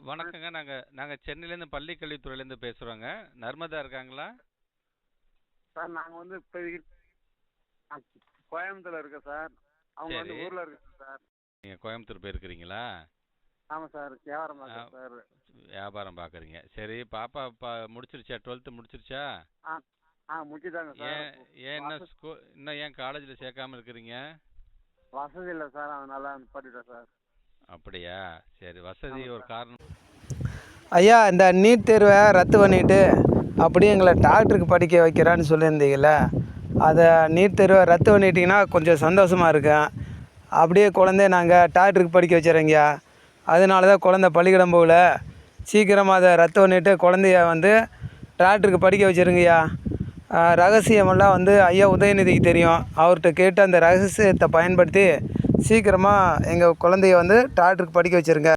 வணக்கங்க. நாங்க நாங்க சென்னையிலேருந்து பள்ளி கல்வித்துறையிலேருந்து பேசுறோங்க. நர்மதா இருக்காங்களா? சார் நாங்கள் வந்து இப்போ கோயம்புத்தூர்ல இருக்கோம் சார். அவங்க சரி. வந்து ஊரில் இருக்காங்க சார். நீங்க கோயம்புத்தூர் போயிருக்கிறீங்களா? ஆமாம் சார், வியாபாரம் பார்க்குறேன் சார். வியாபாரம் பார்க்குறீங்க. சரி, பாப்பா முடிச்சிருச்சா? 12th முடிச்சிருச்சா? ஆ முடிச்சுட்டாங்க சார். ஏன் ஏன் வசதி இன்னும் ஏன் காலேஜில் சேர்க்காம இருக்கிறீங்க? வசதி இல்லை சார், அதனால நிப்பாட்டிட்டேன் சார். அப்படியா? சரி, வசதி ஆமாம் ஒரு சார். காரணம். ஐயா, இந்த நீட் தேர்வை ரத்து பண்ணிவிட்டு அப்படியே எங்களை டாக்டருக்கு படிக்க வைக்கிறான்னு சொல்லியிருந்தீங்கள, அதை நீட் தேர்வை ரத்து பண்ணிட்டீங்கன்னா கொஞ்சம் சந்தோஷமாக இருக்கும். அப்படியே குழந்தைய நாங்கள் டாக்டருக்கு படிக்க வச்சுறோங்கய்யா. அதனால தான் குழந்த பள்ளிக்கூடம் போகல. சீக்கிரமாக அதை ரத்து பண்ணிவிட்டு குழந்தைய வந்து டாக்டருக்கு படிக்க வச்சுருங்கய்யா. ரகசியமெல்லாம் வந்து ஐயா உதயநிதிக்கு தெரியும். அவர்கிட்ட கேட்டு அந்த ரகசியத்தை பயன்படுத்தி சீக்கிரமாக எங்கள் குழந்தைய வந்து டாக்டருக்கு படிக்க வச்சுருங்க.